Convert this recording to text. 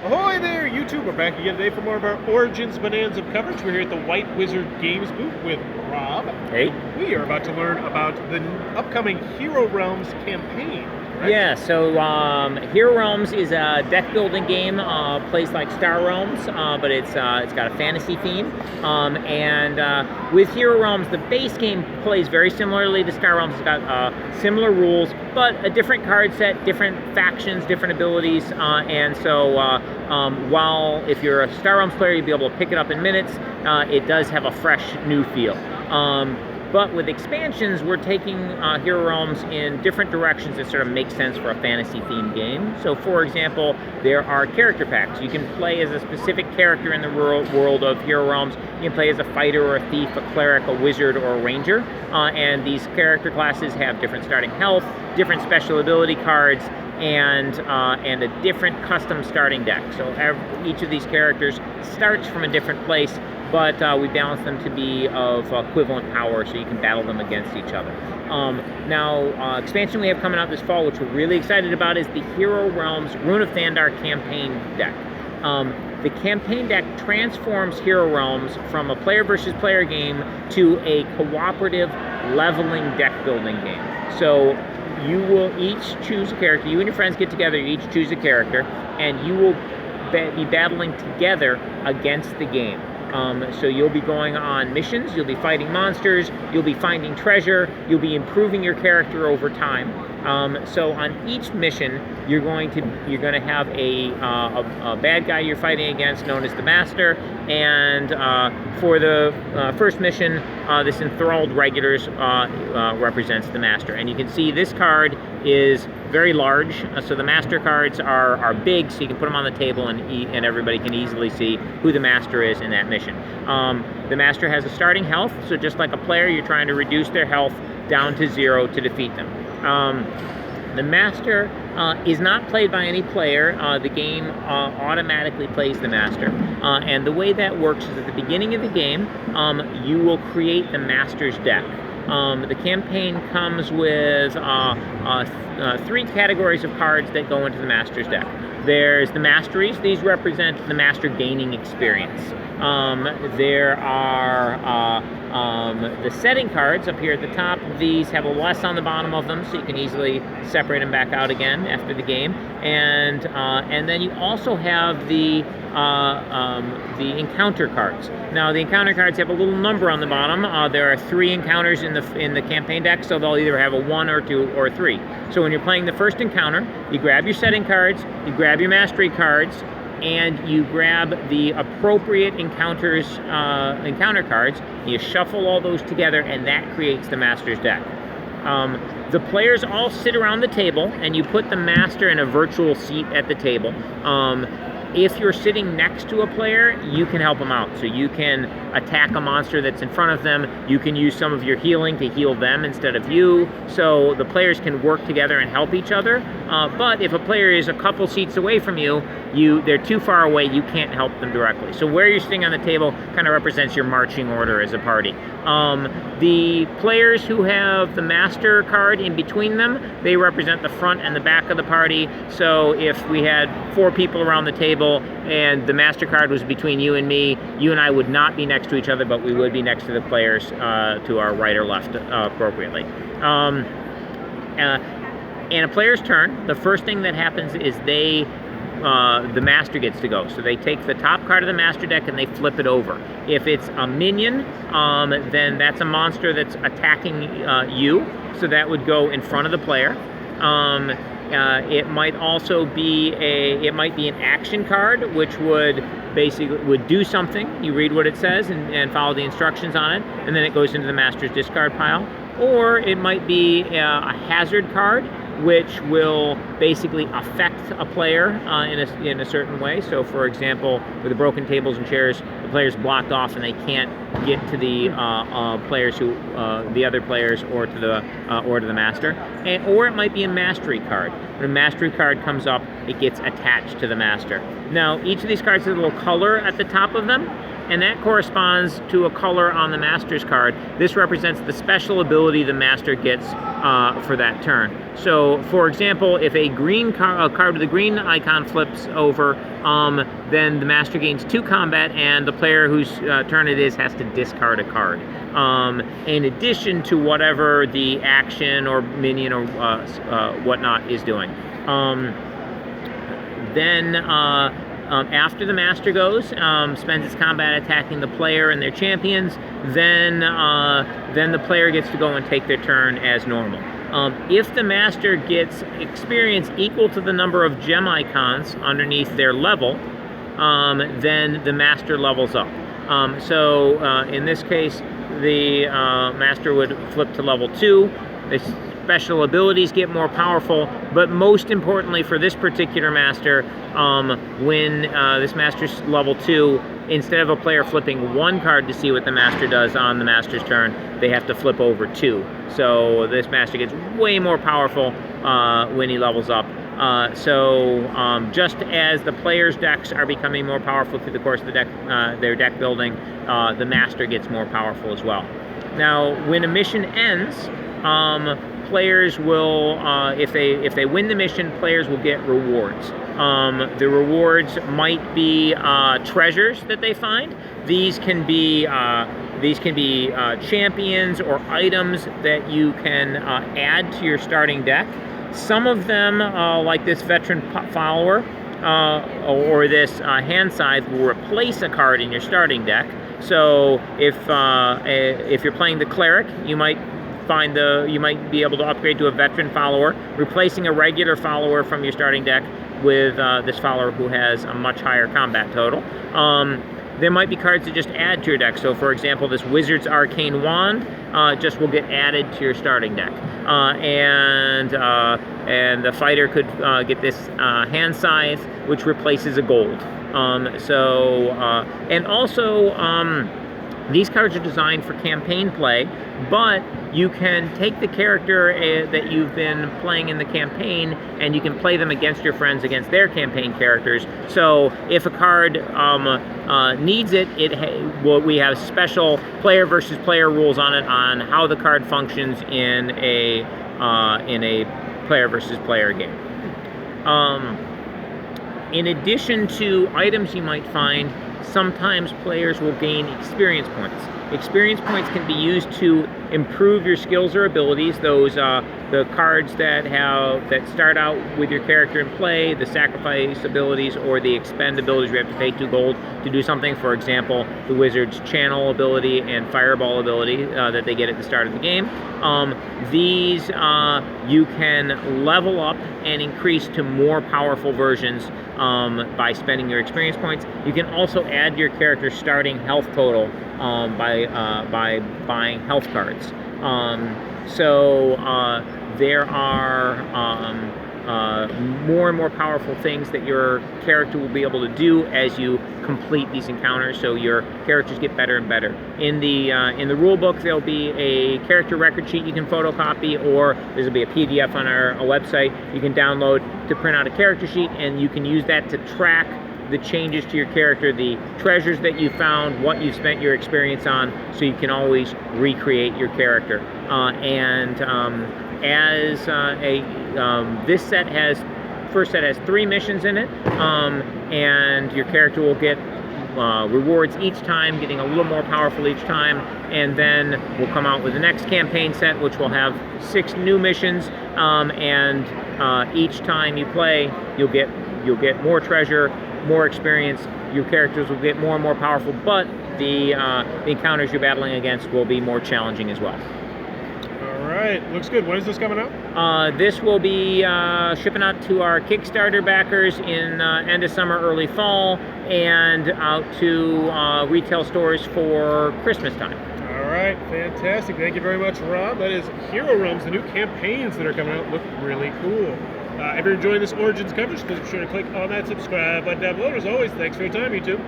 Ahoy there, YouTube! We're back again today for more of our Origins Bonanza coverage. We're here at the White Wizard Games booth with Rob. Hey. We are about to learn about the upcoming Hero Realms campaign. Right? Yeah, so Hero Realms is a deck building game, plays like Star Realms, but it's got a fantasy theme. With Hero Realms, the base game plays very similarly to Star Realms. It's got similar rules, but a different card set, different factions, different abilities. While if you're a Star Realms player, you'll be able to pick it up in minutes, it does have a fresh new feel. But with expansions, we're taking Hero Realms in different directions that sort of make sense for a fantasy-themed game. So, for example, there are character packs. You can play as a specific character in the world of Hero Realms. You can play as a fighter or a thief, a cleric, a wizard, or a ranger. And these character classes have different starting health, different special ability cards, and a different custom starting deck. So each of these characters starts from a different place, but we balance them to be of equivalent power, so you can battle them against each other. Expansion we have coming out this fall, which we're really excited about, is the Hero Realms Rune of Thandar campaign deck. The campaign deck transforms Hero Realms from a player versus player game to a cooperative leveling deck building game. So you will each choose a character. You and your friends get together, you each choose a character, and you will be battling together against the game. So you'll be going on missions, you'll be fighting monsters, you'll be finding treasure, you'll be improving your character over time. So on each mission, you're going to have a bad guy you're fighting against, known as the Master, and for the first mission, this Enthralled Regulars represents the Master. And you can see this card is very large, so the Master cards are big, so you can put them on the table and everybody can easily see who the Master is in that mission. The Master has a starting health, so just like a player, you're trying to reduce their health down to 0 to defeat them. The Master is not played by any player. The game automatically plays the Master. And the way that works is at the beginning of the game, you will create the Master's deck. The campaign comes with 3 categories of cards that go into the Master's deck. There's the Masteries. These represent the Master gaining experience. There are the setting cards up here at the top. These have a less on the bottom of them, so you can easily separate them back out again after the game. And then you also have the encounter cards. Now the encounter cards have a little number on the bottom. There are 3 encounters in the campaign deck, so they'll either have a 1 or 2 or 3. So when you're playing the first encounter, you grab your setting cards, you grab your mastery cards, and you grab the appropriate encounter cards, you shuffle all those together, and that creates the Master's deck. The players all sit around the table, and you put the Master in a virtual seat at the table. If you're sitting next to a player, you can help them out. So you can attack a monster that's in front of them. You can use some of your healing to heal them instead of you. So the players can work together and help each other. But if a player is a couple seats away from you, they're too far away, you can't help them directly. So where you're sitting on the table kind of represents your marching order as a party. The players who have the Master card in between them, they represent the front and the back of the party. So if we had 4 people around the table and the Master card was between you and me, you and I would not be next to each other, but we would be next to the players to our right or left appropriately. In a player's turn, the first thing that happens is the Master gets to go. So they take the top card of the Master deck and they flip it over. If it's a minion, then that's a monster that's attacking you, so that would go in front of the player. It might also be an action card, which would do something. You read what it says and follow the instructions on it, and then it goes into the Master's discard pile. Or it might be a hazard card, which will basically affect a player in a certain way. So, for example, with the broken tables and chairs, the player's blocked off and they can't get to the other players or to the Master. Or it might be a mastery card. When a mastery card comes up, it gets attached to the Master. Now, each of these cards has a little color at the top of them, and that corresponds to a color on the Master's card. This represents the special ability the Master gets for that turn. So, for example, if a green card with a green icon flips over, then the Master gains 2 combat, and the player whose turn it is has to discard a card. In addition to whatever the action or minion or whatnot is doing. After the Master goes, spends its combat attacking the player and their champions, then the player gets to go and take their turn as normal. If the Master gets experience equal to the number of gem icons underneath their level, then the Master levels up. In this case, the Master would flip to level 2. The special abilities get more powerful, but most importantly for this particular Master, when this Master's level 2, instead of a player flipping 1 card to see what the Master does on the Master's turn, they have to flip over 2. So this Master gets way more powerful when he levels up. Just as the players' decks are becoming more powerful through the course of the their deck building, the Master gets more powerful as well. Now, when a mission ends, players will, if they win the mission, players will get rewards. The rewards might be treasures that they find. These can be champions or items that you can add to your starting deck. Some of them, like this veteran follower or this hand scythe, will replace a card in your starting deck. So if you're playing the cleric, you might be able to upgrade to a veteran follower, replacing a regular follower from your starting deck with this follower who has a much higher combat total. There might be cards that just add to your deck. So, for example, this Wizard's Arcane Wand just will get added to your starting deck, and the fighter could get this hand scythe, which replaces a gold. These cards are designed for campaign play, but you can take the character that you've been playing in the campaign and you can play them against your friends, against their campaign characters. So if a card needs it, we have special player versus player rules on it, on how the card functions in a player versus player game. In addition to items you might find, sometimes players will gain experience points. Experience points can be used to improve your skills or abilities. Those the cards that start out with your character in play, the sacrifice abilities or the expend abilities, you have to pay 2 gold to do something. For example, the Wizard's channel ability and fireball ability that they get at the start of the game. These you can level up and increase to more powerful versions by spending your experience points. You can also add your character's starting health total by buying health cards. There are more and more powerful things that your character will be able to do as you complete these encounters. So your characters get better and better. In the rule book, there'll be a character record sheet you can photocopy, or there'll be a PDF on our website you can download to print out a character sheet, and you can use that to track the changes to your character, the treasures that you found, what you spent your experience on, so you can always recreate your character. This first set has 3 missions in it, and your character will get rewards each time, getting a little more powerful each time, and then we'll come out with the next campaign set, which will have 6 new missions, and each time you play, you'll get more treasure, more experience. Your characters will get more and more powerful, but the encounters you're battling against will be more challenging as well. All right, looks good. When is this coming out? This will be shipping out to our Kickstarter backers in end of summer, early fall, and out to retail stores for Christmas time. All right, fantastic. Thank you very much, Rob. That is Hero Realms. The new campaigns that are coming out look really cool. If you're enjoying this Origins coverage, please be sure to click on that subscribe button down below. As always, thanks for your time, YouTube.